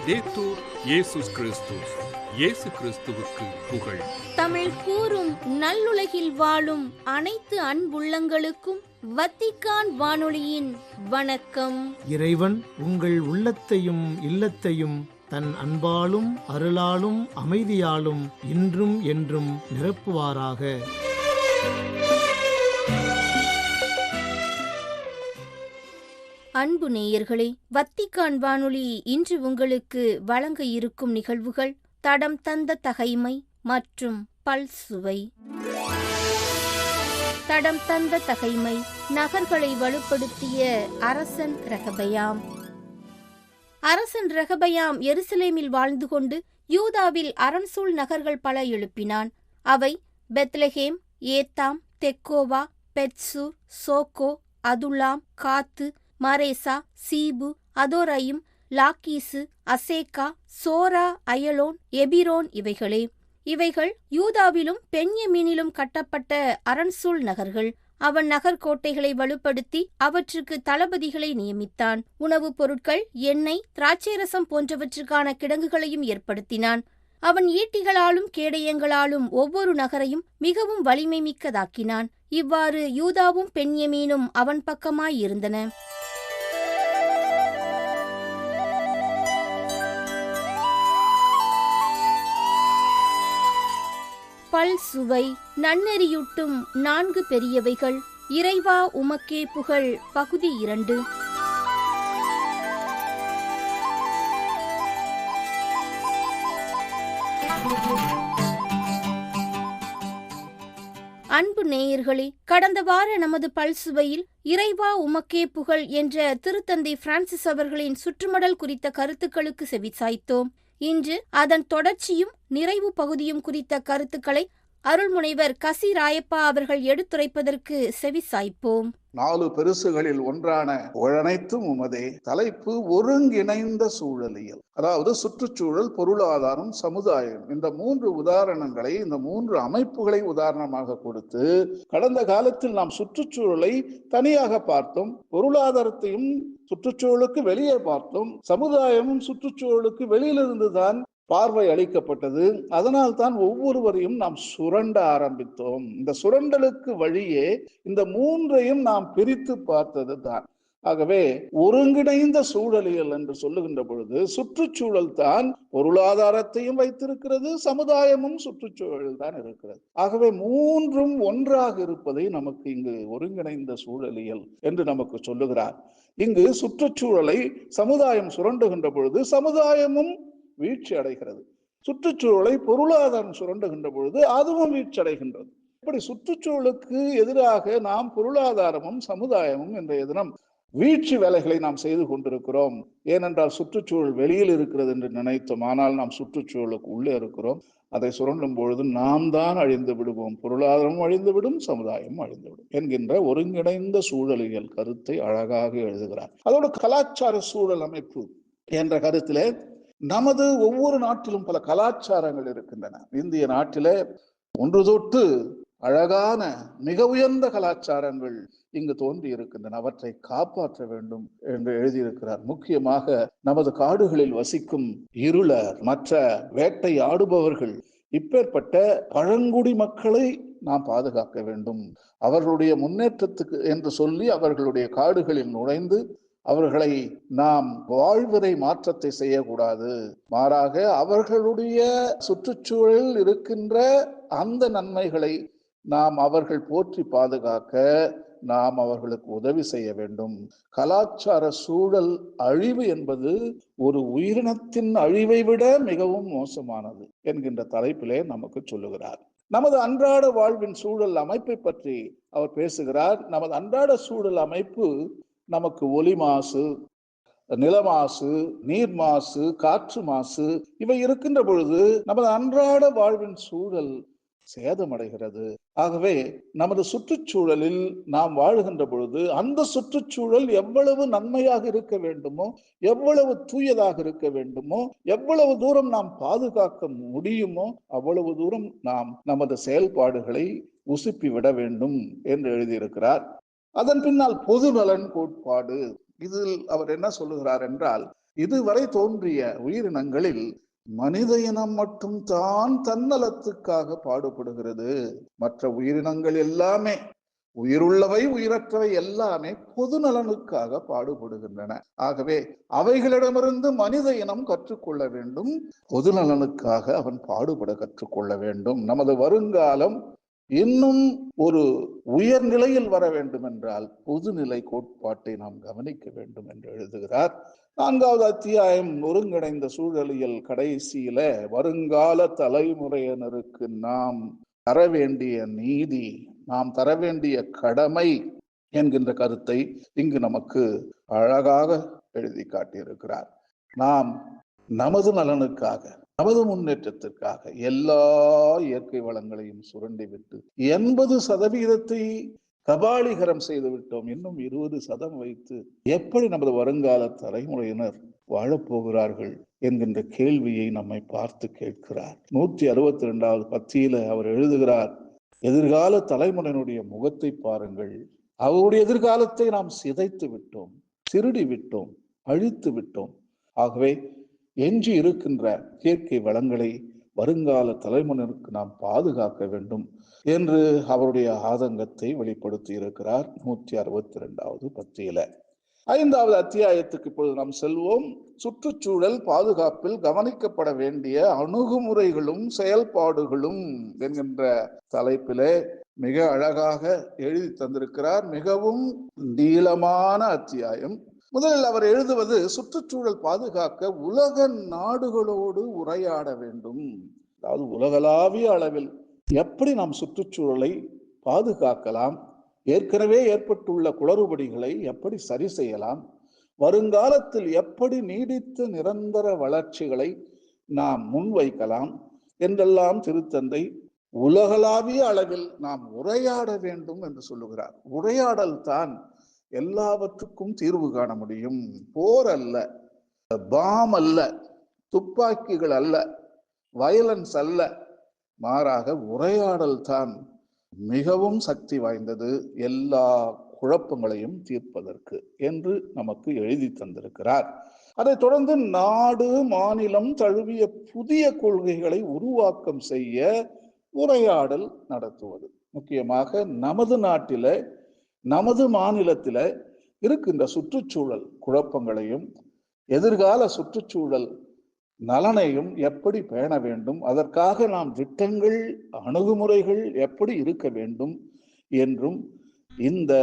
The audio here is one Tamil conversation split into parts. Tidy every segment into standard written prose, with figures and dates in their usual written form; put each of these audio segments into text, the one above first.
லவ்தேத்தூர் இயேசுஸ் கிறிஸ்துஸ். இயேசு கிறிஸ்துவுக்கு புகழ். தமிழ் கூறும் நல்லுலகில் வாழும் அனைத்து அன்புள்ளங்களுக்கும் வத்திக்கான் வானொலியின் வணக்கம். இறைவன் உங்கள் உள்ளத்தையும் இல்லத்தையும் தன் அன்பாலும் அருளாலும் அமைதியாலும் இன்றும் என்றும் நிரப்புவாராக. அன்பு நேயர்களே, வத்திக்கான் வானொலி இன்று உங்களுக்கு வழங்க இருக்கும் நிகழ்வுகள் தடம் தந்த தகைமை மற்றும் பல்சுவை. தடம் தந்த தகைமை. நகர்களை வலுப்படுத்திய அரசன் ரெகபயாம். அரசன் ரெகபயாம் எருசலேமில் வாழ்ந்து கொண்டு யூதாவில் அரண்சூழ் நகர்கள் பல எழுப்பினான். அவை பெத்லெகேம், ஏத்தாம், தெக்கோவா, பெத்சூர், சோக்கோ, அதுல்லாம், காத்து, மரேசா, சீபு, அதோரையும், லாக்கீசு, அசேக்கா, சோரா, அயலோன், எபிரோன் இவைகளே. இவைகள் யூதாவிலும் பென்யமீனிலும் கட்டப்பட்ட அரண்சூழ் நகர்கள். அவன் நகர்கோட்டைகளை வலுப்படுத்தி அவற்றுக்கு தளபதிகளை நியமித்தான். உணவுப் பொருட்கள், எண்ணெய், திராட்சைரசம் போன்றவற்றுக்கான கிடங்குகளையும் ஏற்படுத்தினான். அவன் ஈட்டிகளாலும் கேடயங்களாலும் ஒவ்வொரு நகரையும் மிகவும் வலிமை மிக்கதாக்கினான். இவ்வாறு யூதாவும் பென்யமீனும் அவன் பக்கமாயிருந்தன. பல்சுவை. நன்னெறியூட்டும் 4 பெரியவைகள். இறைவா உமக்கே புகழ். பகுதி 2. அன்பு நேயர்களே, கடந்த வார நமது பல்சுவையில் இறைவா உமக்கே புகழ் என்ற திருத்தந்தை பிரான்சிஸ் அவர்களின் சுற்றுமடல் குறித்த கருத்துக்களுக்கு செவிசாய்த்தோம். இன்று அதன் தொடர்ச்சியும் நிறைவு பகுதியும் குறித்த கருத்துக்களை அருள்முனைவர் கசி ராயப்பா அவர்கள் எடுத்துரைப்பதற்கு செவிசாய்ப்போம். 4 பெருசுகளில் ஒன்றான அனைத்தும் உமதே. தலைப்பு ஒருங்கிணைந்த சூழலியல். அதாவது சுற்றுச்சூழல், பொருளாதாரம், சமுதாயம். இந்த 3 உதாரணங்களை, இந்த 3 அமைப்புகளை உதாரணமாக கொடுத்து, கடந்த காலத்தில் நாம் சுற்றுச்சூழலை தனியாக பார்த்தோம், பொருளாதாரத்தையும் சுற்றுச்சூழலுக்கு வெளியே பார்த்தோம், சமுதாயமும் சுற்றுச்சூழலுக்கு வெளியிலிருந்துதான் பார்வை அளிக்கப்பட்டது. அதனால் தான் ஒவ்வொருவரையும் நாம் சுரண்ட ஆரம்பித்தோம். இந்த சுரண்டலுக்கு வழியே இந்த 3ஐயும் நாம் பிரித்து பார்த்தது தான். ஆகவே ஒருங்கிணைந்த சூழலியல் என்று சொல்லுகின்ற பொழுது சுற்றுச்சூழல் தான் பொருளாதாரத்தையும் வைத்திருக்கிறது, சமுதாயமும் சுற்றுச்சூழல் தான் இருக்கிறது. ஆகவே 3ம் ஒன்றாக இருப்பதை நமக்கு இங்கு ஒருங்கிணைந்த சூழலியல் என்று நமக்கு சொல்லுகிறார். இங்கு சுற்றுச்சூழலை சமுதாயம் சுரண்டுகின்ற பொழுது சமுதாயமும் வீழ்ச்சி அடைகிறது. சுற்றுச்சூழலை பொருளாதாரம் சுரண்டுகின்ற பொழுது அதுவும் வீழ்ச்சி அடைகின்றது. இப்படி சுற்றுச்சூழலுக்கு எதிராக நாம் பொருளாதாரமும் சமுதாயமும் இன்றைய தினம் வீழ்ச்சி வேலைகளை நாம் செய்து கொண்டிருக்கிறோம். ஏனென்றால் சுற்றுச்சூழல் வெளியில் இருக்கிறது என்று நினைத்தோம், ஆனால் நாம் சுற்றுச்சூழலுக்கு உள்ளே இருக்கிறோம். அதை சுரண்டும் பொழுது நாம் தான் அழிந்து விடுவோம், பொருளாதாரமும் அழிந்துவிடும், சமுதாயமும் அழிந்துவிடும் என்கின்ற ஒருங்கிணைந்த சூழலியல் கருத்தை அழகாக எழுதுகிறார். அதோடு கலாச்சார சூழல் அமைப்பு என்ற கருத்திலே நமது ஒவ்வொரு நாட்டிலும் பல கலாச்சாரங்கள் இருக்கின்றன. இந்திய நாட்டிலே ஒன்று தொட்டு அழகான மிக உயர்ந்த கலாச்சாரங்கள் இங்கு தோன்றி இருக்கின்றன. அவற்றை காப்பாற்ற வேண்டும் என்று எழுதியிருக்கிறார். முக்கியமாக நமது காடுகளில் வசிக்கும் இருளர், மற்ற வேட்டை ஆடுபவர்கள், இப்பேற்பட்ட பழங்குடி மக்களை நாம் பாதுகாக்க வேண்டும். அவர்களுடைய முன்னேற்றத்துக்கு என்று சொல்லி அவர்களுடைய காடுகளில் நுழைந்து அவர்களை நாம் வாழ்விறை மாற்றத்தை செய்யக்கூடாது. மாறாக அவர்களுடைய சுற்றுச்சூழலில் இருக்கின்ற அந்த நன்மைகளை நாம் அவர்கள் போற்றி பாதுகாக்க நாம் அவர்களுக்கு உதவி செய்ய வேண்டும். கலாச்சார சூழல் அழிவு என்பது ஒரு உயிரினத்தின் அழிவை விட மிகவும் மோசமானது என்கின்ற தலைப்பிலே நமக்கு சொல்லுகிறார். நமது அன்றாட வாழ்வின் சூழல் அமைப்பை பற்றி அவர் பேசுகிறார். நமது அன்றாட சூழல் அமைப்பு நமக்கு ஒலி மாசு, நிலமாசு, நீர் மாசு, காற்று மாசு இவை இருக்கின்ற பொழுது நமது அன்றாட வாழ்வின் சூழல் சேதமடைகிறது. ஆகவே நமது சுற்றுச்சூழலில் நாம் வாழ்கின்ற பொழுது அந்த சுற்றுச்சூழல் எவ்வளவு நன்மையாக இருக்க வேண்டுமோ, எவ்வளவு தூயதாக இருக்க வேண்டுமோ, எவ்வளவு தூரம் நாம் பாதுகாக்க முடியுமோ அவ்வளவு தூரம் நாம் நமது செயல்பாடுகளை உசுப்பி விட வேண்டும் என்று எழுதியிருக்கிறார். அதன் பின்னால் பொது நலன் கோட்பாடு. இதில் அவர் என்ன சொல்லுகிறார் என்றால், இதுவரை தோன்றிய உயிரினங்களில் மனித இனம் மட்டும் தான் தன்னலத்துக்காக பாடுபடுகிறது. மற்ற உயிரினங்கள் எல்லாமே, உயிருள்ளவை உயிரற்றவை எல்லாமே பொது நலனுக்காக பாடுபடுகின்றன. ஆகவே அவைகளிடமிருந்து மனித இனம் கற்றுக்கொள்ள வேண்டும். பொது நலனுக்காக அவன் பாடுபட கற்றுக்கொள்ள வேண்டும். நமது வருங்காலம் இன்னும் ஒரு உயர்நிலையில் வர வேண்டும் என்றால் பொதுநிலை கோட்பாட்டை நாம் கவனிக்க வேண்டும் என்று எழுதுகிறார். 4வது அத்தியாயம் ஒருங்கிணைந்த சூழலியல் கடைசியில வருங்கால தலைமுறையினருக்கு நாம் தர வேண்டிய நீதி, நாம் தர வேண்டிய கடமை என்கின்ற கருத்தை இங்கு நமக்கு அழகாக எழுதி காட்டியிருக்கிறார். நாம் நமது நலனுக்காக, நமது முன்னேற்றத்திற்காக எல்லா இயற்கை வளங்களையும் சுரண்டிவிட்டு 80% கபாலீகரம் செய்து விட்டோம். இன்னும் 20% வைத்து எப்படி நமது வருங்கால தலைமுறையினர் வாழப்போகிறார்கள் என்கின்ற கேள்வியை நம்மை பார்த்து கேட்கிறார். 162வது பத்தியில அவர் எழுதுகிறார், எதிர்கால தலைமுறையினுடைய முகத்தை பாருங்கள். அவருடைய எதிர்காலத்தை நாம் சிதைத்து விட்டோம், திருடி விட்டோம், அழித்து விட்டோம். ஆகவே எஞ்சி இருக்கின்ற இயற்கை வளங்களை வருங்கால தலைமுறையினருக்கு நாம் பாதுகாக்க வேண்டும் என்று அவருடைய ஆதங்கத்தை வெளிப்படுத்தி இருக்கிறார் 162வது பத்தியில. 5வது அத்தியாயத்துக்கு இப்பொழுது நாம் செல்வோம். சுற்றுச்சூழல் பாதுகாப்பில் கவனிக்கப்பட வேண்டிய அணுகுமுறைகளும் செயல்பாடுகளும் என்கின்ற தலைப்பிலே மிக அழகாக எழுதி தந்திருக்கிறார். மிகவும் நீளமான அத்தியாயம். முதலில் அவர் எழுதுவது, சுற்றுச்சூழல் பாதுகாக்க உலக நாடுகளோடு உரையாட வேண்டும். அதாவது உலகளாவிய அளவில் எப்படி நாம் சுற்றுச்சூழலை பாதுகாக்கலாம், ஏற்கனவே ஏற்பட்டுள்ள குளறுபடிகளை எப்படி சரி செய்யலாம், வருங்காலத்தில் எப்படி நீடித்த நிரந்தர வளர்ச்சிகளை நாம் முன்வைக்கலாம் என்றெல்லாம் திருத்தந்தை உலகளாவிய அளவில் நாம் உரையாட வேண்டும் என்று சொல்லுகிறார். உரையாடல் தான் எல்லாவற்றுக்கும் தீர்வு காண முடியும். போர் அல்ல, பாம் அல்ல, துப்பாக்கிகள் அல்ல, வயலன்ஸ் அல்ல, மாறாக உரையாடல் தான் மிகவும் சக்தி வாய்ந்தது எல்லா குழப்பங்களையும் தீர்ப்பதற்கு என்று நமக்கு எழுதி தந்திருக்கிறார். அதைத் தொடர்ந்து நாடு மாநிலம் தழுவிய புதிய கொள்கைகளை உருவாக்கம் செய்ய உரையாடல் நடத்துவது. முக்கியமாக நமது நாட்டில, நமது மாநிலத்தில இருக்கின்ற சுற்றுச்சூழல் குழப்பங்களையும் எதிர்கால சுற்றுச்சூழல் நலனையும் எப்படி பேண வேண்டும், அதற்காக நாம் திட்டங்கள் அணுகுமுறைகள் எப்படி இருக்க வேண்டும் என்றும் இந்த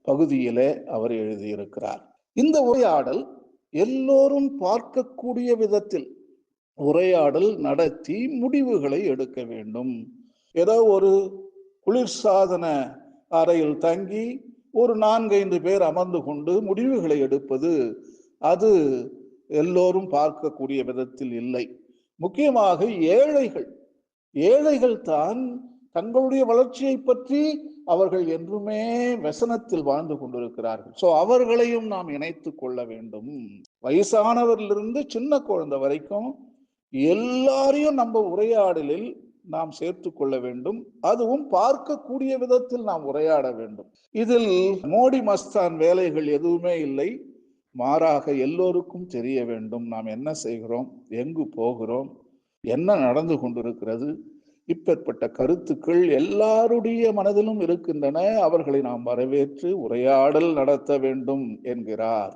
பகுதியிலே அவர் எழுதியிருக்கிறார். இந்த உரையாடல் எல்லோரும் பார்க்கக்கூடிய விதத்தில் உரையாடல் நடத்தி முடிவுகளை எடுக்க வேண்டும். ஏதோ ஒரு குளிர்சாதன அறையில் தங்கி ஒரு 4-5 பேர் அமர்ந்து கொண்டு முடிவுகளை எடுப்பது அது எல்லோரும் பார்க்கக்கூடிய விதத்தில் இல்லை. முக்கியமாக ஏழைகள் தான் தங்களுடைய வளர்ச்சியை பற்றி அவர்கள் என்றுமே व्यसனத்தில் வாழ்ந்து கொண்டிருக்கிறார்கள். சோ அவர்களையும் நாம் இணைத்து கொள்ள வேண்டும். வயசானவரிலிருந்து சின்ன குழந்தை வரைக்கும் எல்லாரையும் நம்ம உரையாடலில் நாம் சேர்த்து கொள்ள வேண்டும். அதுவும் பார்க்கக்கூடிய விதத்தில் நாம் உரையாட வேண்டும். இதில் மோடி மஸ்தான் வேலைகள் எதுவுமே இல்லை. மாறாக எல்லோருக்கும் தெரிய வேண்டும் நாம் என்ன செய்கிறோம், எங்கு போகிறோம், என்ன நடந்து கொண்டிருக்கிறது. இப்பேற்பட்ட கருத்துக்கள் எல்லாருடைய மனதிலும் இருக்கின்றன. அவர்களை நாம் வரவேற்று உரையாடல் நடத்த வேண்டும் என்கிறார்.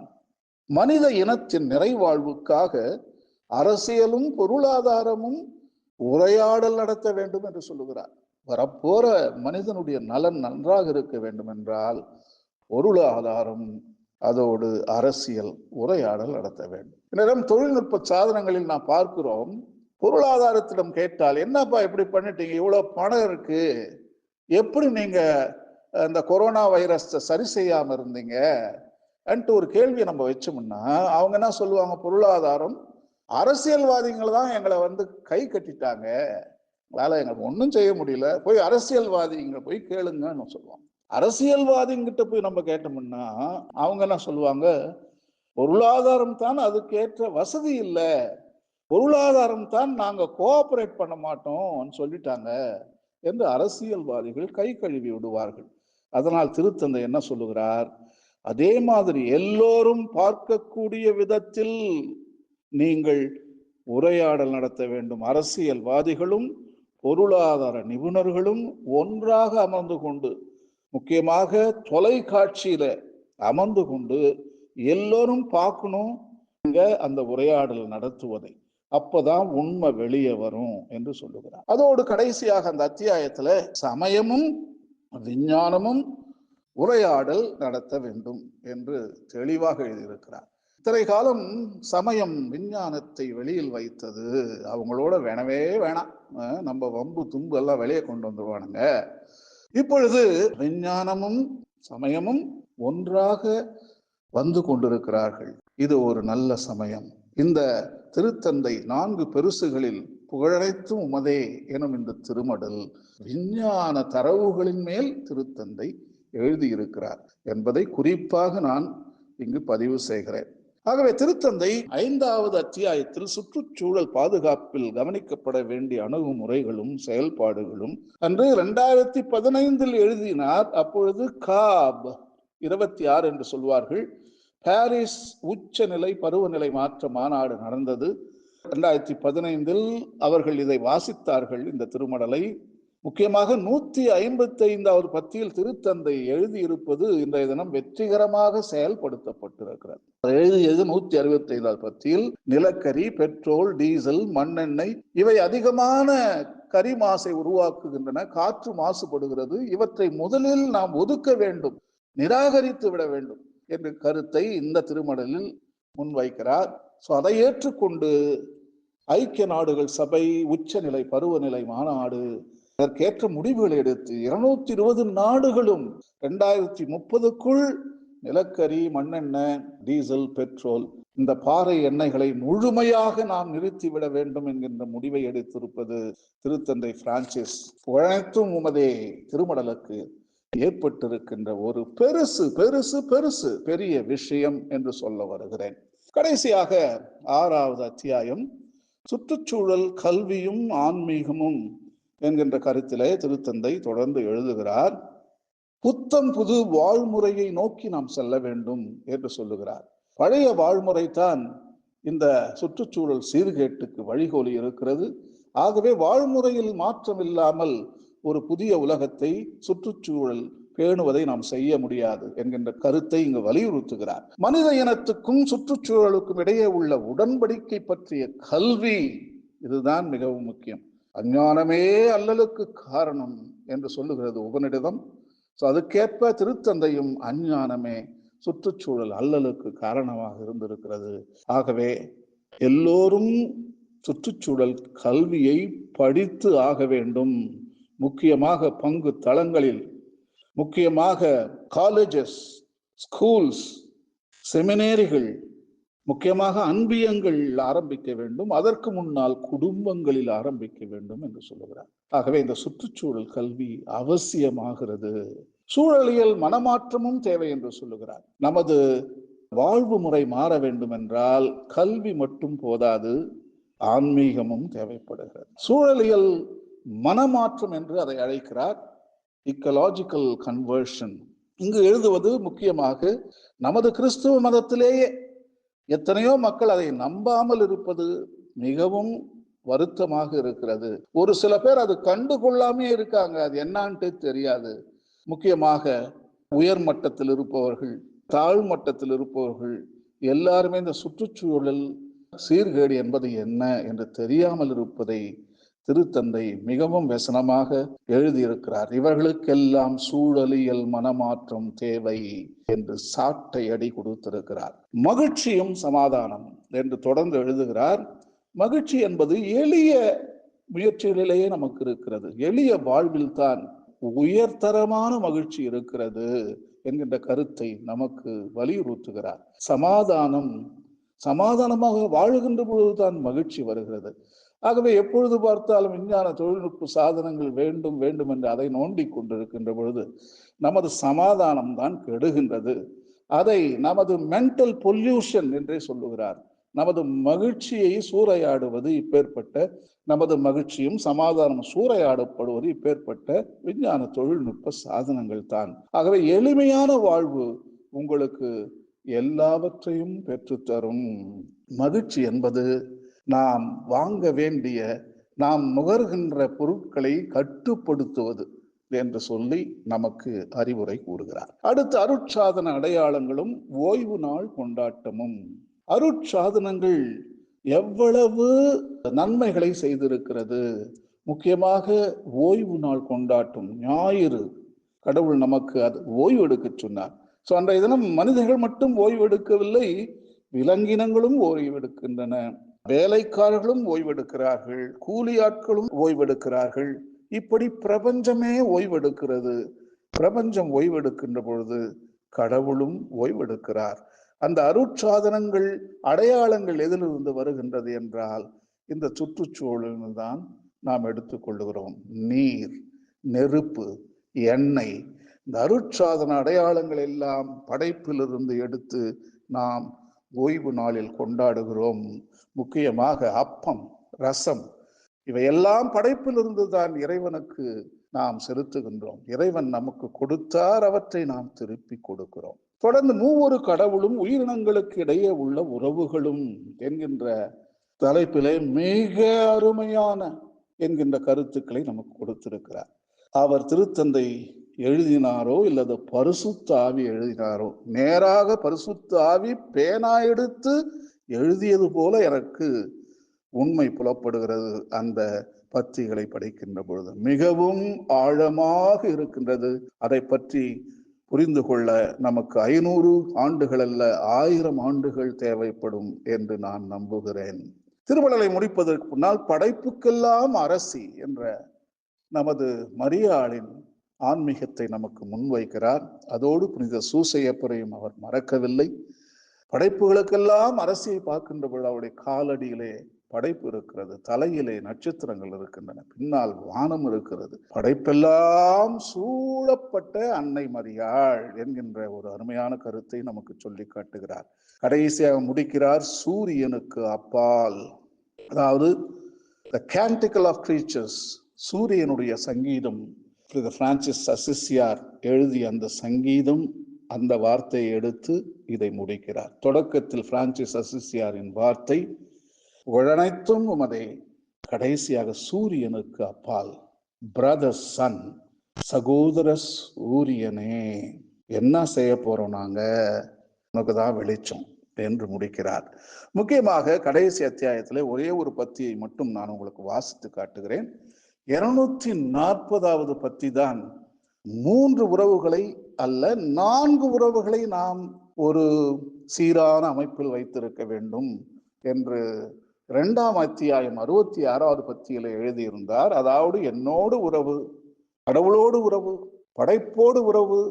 மனித இனத்தின் நிறைவாழ்வுக்காக அரசியலும் பொருளாதாரமும் உரையாடல் நடத்த வேண்டும் என்று சொல்லுகிறார். வரப்போற மனிதனுடைய நலன் நன்றாக இருக்க வேண்டும் என்றால் பொருளாதாரம் அதோடு அரசியல் உரையாடல் நடத்த வேண்டும். இந்நேரம் தொழில்நுட்ப சாதனங்களில் நாம் பார்க்கிறோம், பொருளாதாரத்திடம் கேட்டால், என்னப்பா இப்படி பண்ணிட்டீங்க, இவ்வளவு பணம் இருக்கு, எப்படி நீங்க இந்த கொரோனா வைரஸ் சரி செய்யாம இருந்தீங்க அன்ட்டு ஒரு கேள்வியை நம்ம வச்சோம்னா அவங்க என்ன சொல்லுவாங்க, பொருளாதாரம் அரசியல்வாதிகள் தான் எங்களை கை கட்டிட்டாங்க, அதனால எங்களுக்கு ஒன்றும் செய்ய முடியல, போய் அரசியல்வாதிங்க போய் கேளுங்கன்னு சொல்லுவாங்க. அரசியல்வாதிங்கிட்ட போய் நம்ம கேட்டோம்னா அவங்க என்ன சொல்லுவாங்க, பொருளாதாரம் தான் அதுக்கேற்ற வசதி இல்லை, பொருளாதாரம் தான் நாங்க கோஆபரேட் பண்ண மாட்டோம் சொல்லிட்டாங்க என்று அரசியல்வாதிகள் கை கழுவி விடுவார்கள். அதனால் திருத்தந்தை என்ன சொல்லுகிறார், அதே மாதிரி எல்லோரும் பார்க்கக்கூடிய விதத்தில் நீங்கள் உரையாடல் நடத்த வேண்டும். அரசியல்வாதிகளும் பொருளாதார நிபுணர்களும் ஒன்றாக அமர்ந்து கொண்டு, முக்கியமாக தொலைக்காட்சியில அமர்ந்து கொண்டு எல்லோரும் பார்க்கணும் அந்த உரையாடல் நடத்துவதை. அப்பதான் உண்மை வெளியே வரும் என்று சொல்லுகிறார். அதோடு கடைசியாக அந்த அத்தியாயத்துல சமயமும் விஞ்ஞானமும் உரையாடல் நடத்த வேண்டும் என்று தெளிவாக எழுதியிருக்கிறார். இத்தனை காலம் சமயம் விஞ்ஞானத்தை வெளியில் வைத்தது. அவங்களோட வேணவே வேணாம், நம்ம வம்பு தும்பு எல்லாம் வெளியே கொண்டு வந்துருவானுங்க. இப்பொழுது விஞ்ஞானமும் சமயமும் ஒன்றாக வந்து கொண்டிருக்கிறார்கள். இது ஒரு நல்ல சமயம். இந்த திருத்தந்தை 4 பெருசுகளில் புகழனைத்தும் உமதே எனும் இந்த திருமடல் விஞ்ஞான தரவுகளின் மேல் திருத்தந்தை எழுதியிருக்கிறார் என்பதை குறிப்பாக நான் இங்கு பதிவு செய்கிறேன். ஆகவே திருத்தந்தை 5வது அத்தியாயத்தில் சுற்றுச்சூழல் பாதுகாப்பில் கவனிக்கப்பட வேண்டிய அணுகுமுறைகளும் செயல்பாடுகளும் அன்று 2015 எழுதினார். அப்பொழுது COP 26 என்று சொல்வார்கள், பாரிஸ் உச்சநிலை பருவநிலை மாற்ற மாநாடு நடந்தது. 2015 அவர்கள் இதை வாசித்தார்கள், இந்த திருமடலை. முக்கியமாக 155வது பத்தியில் திருத்தந்தை எழுதியிருப்பது இன்றைய தினம் வெற்றிகரமாக செயல்படுத்தப்பட்டிருக்கிறது. எழுதியது 165வது பத்தியில் நிலக்கரி, பெட்ரோல், டீசல், மண்ணெண்ணெய் இவை அதிகமான கரி மாசை உருவாக்குகின்றன, காற்று மாசுபடுகிறது, இவற்றை முதலில் நாம் ஒதுக்க வேண்டும், நிராகரித்து விட வேண்டும் என்ற கருத்தை இந்த திருமடலில் முன்வைக்கிறார். அதை ஏற்றுக்கொண்டு ஐக்கிய நாடுகள் சபை உச்சநிலை பருவநிலை மாநாடு அதற்கேற்ற முடிவுகளை எடுத்து 220 நாடுகளும் 2030க்குள் நிலக்கரி, மண்ணெண்ணெய், டீசல், பெட்ரோல் இந்த பாறை எண்ணெய்களை முழுமையாக நாம் நிறுத்திவிட வேண்டும் என்கின்ற முடிவை எடுத்திருப்பது திருத்தந்தை பிரான்சிஸ் புகழனைத்தும் உமதே திருமடலுக்கு ஏற்பட்டிருக்கின்ற ஒரு பெருசு பெருசு பெருசு பெரிய விஷயம் என்று சொல்ல வருகிறேன். கடைசியாக 6வது அத்தியாயம் சுற்றுச்சூழல் கல்வியும் ஆன்மீகமும் என்கின்ற கருத்திலே திருத்தந்தை தொடர்ந்து எழுதுகிறார். புத்தம் புது வாழ்முறையை நோக்கி நாம் செல்ல வேண்டும் என்று சொல்லுகிறார். பழைய வாழ்முறை தான் இந்த சுற்றுச்சூழல் சீர்கேட்டுக்கு வழிகோலி இருக்கிறது. ஆகவே வாழ்முறையில் மாற்றம் இல்லாமல் ஒரு புதிய உலகத்தை சுற்றுச்சூழல் பேணுவதை நாம் செய்ய முடியாது என்கின்ற கருத்தை இங்கு வலியுறுத்துகிறார். மனித இனத்துக்கும் சுற்றுச்சூழலுக்கும் இடையே உள்ள உடன்படிக்கை பற்றிய கல்வி இதுதான் மிகவும் முக்கியம். அஞ்ஞானமே அல்லலுக்கு காரணம் என்று சொல்லுகிறது உபநிடதம். அதுக்கேற்ப திருத்தந்தையும் அஞ்ஞானமே சுற்றுச்சூழல் அல்லலுக்கு காரணமாக இருந்திருக்கிறது. ஆகவே எல்லோரும் சுற்றுச்சூழல் கல்வியை படித்து ஆக வேண்டும். முக்கியமாக பங்கு தளங்களில், முக்கியமாக காலேஜஸ், ஸ்கூல்ஸ், செமினேரிகள், முக்கியமாக அன்பியங்கள் ஆரம்பிக்க வேண்டும். அதற்கு முன்னால் குடும்பங்களில் ஆரம்பிக்க வேண்டும் என்று சொல்லுகிறார். ஆகவே இந்த சுற்றுச்சூழல் கல்வி அவசியமாகிறது. சூழலியல் மனமாற்றமும் தேவை என்று சொல்லுகிறார். நமது வாழ்வு முறை மாற வேண்டும் என்றால் கல்வி மட்டும் போதாது, ஆன்மீகமும் தேவைப்படுகிறது. சூழலியல் மனமாற்றம் என்று அதை அழைக்கிறார், இக்கலாஜிக்கல் கன்வர்ஷன். இங்கு எழுதுவது முக்கியமாக நமது கிறிஸ்துவ மதத்திலேயே எத்தனையோ மக்கள் அதை நம்பாமல் இருப்பது மிகவும் வருத்தமாக இருக்கிறது. ஒரு சில பேர் அது கண்டுகொள்ளாமே இருக்காங்க, அது என்னான்ட்டு தெரியாது. முக்கியமாக உயர் மட்டத்தில் இருப்பவர்கள், தாழ்மட்டத்தில் இருப்பவர்கள் எல்லாருமே இந்த சுற்றுச்சூழல் சீர்கேடு என்பது என்ன என்று தெரியாமல் இருப்பதை திருத்தந்தை மிகவும் வசனமாக எழுதியிருக்கிறார். இவர்களுக்கெல்லாம் சூழலியல் மனமாற்றம் தேவை என்று சாட்டை அடி கொடுத்திருக்கிறார். மகிழ்ச்சியும் சமாதானம் என்று தொடர்ந்து எழுதுகிறார். மகிழ்ச்சி என்பது எளிய முயற்சிகளிலேயே நமக்கு இருக்கிறது. எளிய வாழ்வில் தான் உயர்தரமான மகிழ்ச்சி இருக்கிறது என்கின்ற கருத்தை நமக்கு வலியுறுத்துகிறார். சமாதானமாக வாழுகின்ற பொழுதுதான் மகிழ்ச்சி வருகிறது. ஆகவே எப்பொழுது பார்த்தாலும் விஞ்ஞான தொழில்நுட்ப சாதனங்கள் வேண்டும் வேண்டும் என்று அதை நோண்டி கொண்டிருக்கின்ற பொழுது நமது சமாதானம் தான் கெடுகின்றது. அதை நமது மென்டல் பொல்யூஷன் என்றே சொல்லுகிறார். நமது மகிழ்ச்சியை சூறையாடுவது இப்பேற்பட்ட, நமது மகிழ்ச்சியும் சமாதானம் சூறையாடப்படுவது இப்பேற்பட்ட விஞ்ஞான தொழில்நுட்ப சாதனங்கள் தான். ஆகவே எளிமையான வாழ்வு உங்களுக்கு எல்லாவற்றையும் பெற்றுத்தரும். மகிழ்ச்சி என்பது நாம் வாங்க வேண்டிய, நாம் நுகர்கின்ற பொருட்களை கட்டுப்படுத்துவது என்று சொல்லி நமக்கு அறிவுரை கூறுகிறார். அடுத்து அருட்சாதன அடையாளங்களும் ஓய்வு நாள் கொண்டாட்டமும். அருட்சாதனங்கள் எவ்வளவு நன்மைகளை செய்திருக்கிறது. முக்கியமாக ஓய்வு நாள் கொண்டாட்டம், ஞாயிறு, கடவுள் நமக்கு அது ஓய்வு எடுக்க சொன்னார். அன்றைய தினம் மனிதர்கள் மட்டும் ஓய்வு எடுக்கவில்லை, விலங்கினங்களும் ஓய்வெடுக்கின்றன, வேலைக்காரர்களும் ஓய்வெடுக்கிறார்கள், கூலி ஆட்களும் ஓய்வெடுக்கிறார்கள். இப்படி பிரபஞ்சமே ஓய்வெடுக்கிறது. பிரபஞ்சம் ஓய்வெடுக்கின்ற பொழுது கடவுளும் ஓய்வெடுக்கிறார். அந்த அருட்சாதனங்கள் அடையாளங்கள் எதிலிருந்து வருகின்றது என்றால் இந்த சுற்றுச்சூழலில் தான் நாம் எடுத்துக்கொள்ளுகிறோம். நீர், நெருப்பு, எண்ணெய், இந்த அருட்சாதன அடையாளங்கள் எல்லாம் படைப்பிலிருந்து எடுத்து நாம் ஓய்வு நாளில் கொண்டாடுகிறோம். முக்கியமாக அப்பம், ரசம், இவையெல்லாம் படைப்பிலிருந்து தான் இறைவனுக்கு நாம் செலுத்துகின்றோம். இறைவன் நமக்கு கொடுத்தார், அவற்றை நாம் திருப்பி கொடுக்கிறோம். தொடர்ந்து மூவொரு கடவுளும் உயிரினங்களுக்கு இடையே உள்ள உறவுகளும் என்கின்ற தலைப்பிலே மிக அருமையான என்கின்ற கருத்துக்களை நமக்கு கொடுத்திருக்கிறார். அவர் திருத்தந்தை எழுதினாரோ இல்லது பரிசுத்த ஆவி எழுதினாரோ, நேராக பரிசுத்த ஆவி பேனா எடுத்து எழுதியது போல எனக்கு உண்மை புலப்படுகிறது. அந்த பத்திகளை படிக்கின்ற பொழுது மிகவும் ஆழமாக இருக்கின்றது. அதை பற்றி புரிந்து கொள்ள நமக்கு 500 ஆண்டுகள் அல்ல, 1000 ஆண்டுகள் தேவைப்படும் என்று நான் நம்புகிறேன். திருமணலை முடிப்பதற்கு முன்னால் படைப்புக்கெல்லாம் அரசி என்ற நமது மரியாளின் ஆன்மீகத்தை நமக்கு முன்வைக்கிறார். அதோடு புனித சூசையப்பரையும் அவர் மறக்கவில்லை. படைப்புகளுக்கெல்லாம் அரசியை பார்க்கின்ற பொழுது அவருடைய காலடியிலே படைப்பு இருக்கிறது, தலையிலே நட்சத்திரங்கள் இருக்கின்றன, பின்னால் வானம் இருக்கிறது. படைப்பெல்லாம் சூழப்பட்ட அன்னை மரியாள் என்கின்ற ஒரு அருமையான கருத்தை நமக்கு சொல்லி காட்டுகிறார். கடைசியாக முடிக்கிறார், சூரியனுக்கு அப்பால், அதாவது the canticle of creatures, சூரியனுடைய சங்கீதம். பிரான்சிஸ் அசிசியார் எழுதிய அந்த சங்கீதம், அந்த வார்த்தையை எடுத்து இதை முடிக்கிறார். தொடக்கத்தில் பிரான்சிஸ் அசிசியாரின் வார்த்தை உழனைத்தும் உமதே, கடைசியாக சூரியனுக்கு அப்பால், பிரதர் சன், சகோதர சூரியனே, என்ன செய்ய போறோம் நாங்க, உனக்கு தான் வெளிச்சம் என்று முடிக்கிறார். முக்கியமாக கடைசி அத்தியாயத்தில் ஒரே ஒரு பத்தியை மட்டும் நான் உங்களுக்கு வாசித்து காட்டுகிறேன். 240வது பத்தி தான் 3 உறவுகளை அல்ல 4 உறவுகளை நாம் ஒரு சீரான அமைப்பில் வைத்திருக்க வேண்டும் என்று 2ஆம் அத்தியாயம் 66வது பத்தியில எழுதியிருந்தார். அதாவது என்னோடு உறவு, கடவுளோடு உறவு, படைப்போடு உறவு,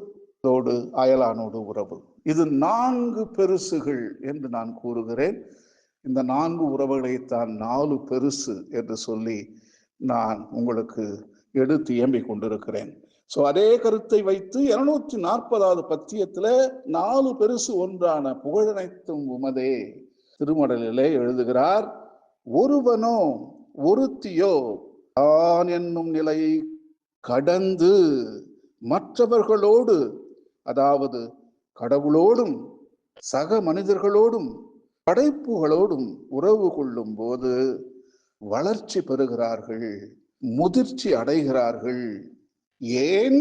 அயலானோடு உறவு. இது 4 பெருசுகள் என்று நான் கூறுகிறேன். இந்த 4 உறவுகளைத்தான் 4 பெருசு என்று சொல்லி நான் உங்களுக்கு எடுத்து இயம்பிக் கொண்டிருக்கிறேன். அதே கருத்தை வைத்து 240வது பத்தியத்துல 4 பெருசு ஒன்றான புகழனைத்தும் உமதே திருமடலிலே எழுதுகிறார். ஒருவனோ ஒருத்தியோ தான் என்னும் நிலையை கடந்து மற்றவர்களோடு, அதாவது கடவுளோடும் சக மனிதர்களோடும் படைப்புகளோடும் உறவு கொள்ளும் போது வளர்ச்சி பெறுகிறார்கள், முதிர்ச்சி அடைகிறார்கள், ஏன்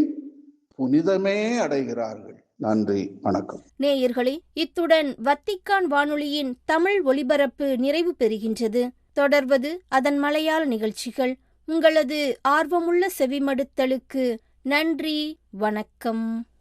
புனிதமே அடைகிறார்கள். நன்றி, வணக்கம். நேயர்களே, இத்துடன் வத்திக்கான் வானொலியின் தமிழ் ஒலிபரப்பு நிறைவு பெறுகின்றது. தொடர்வது அதன் மலையாள நிகழ்ச்சிகள். உங்களது ஆர்வமுள்ள செவிமடுத்தலுக்கு நன்றி, வணக்கம்.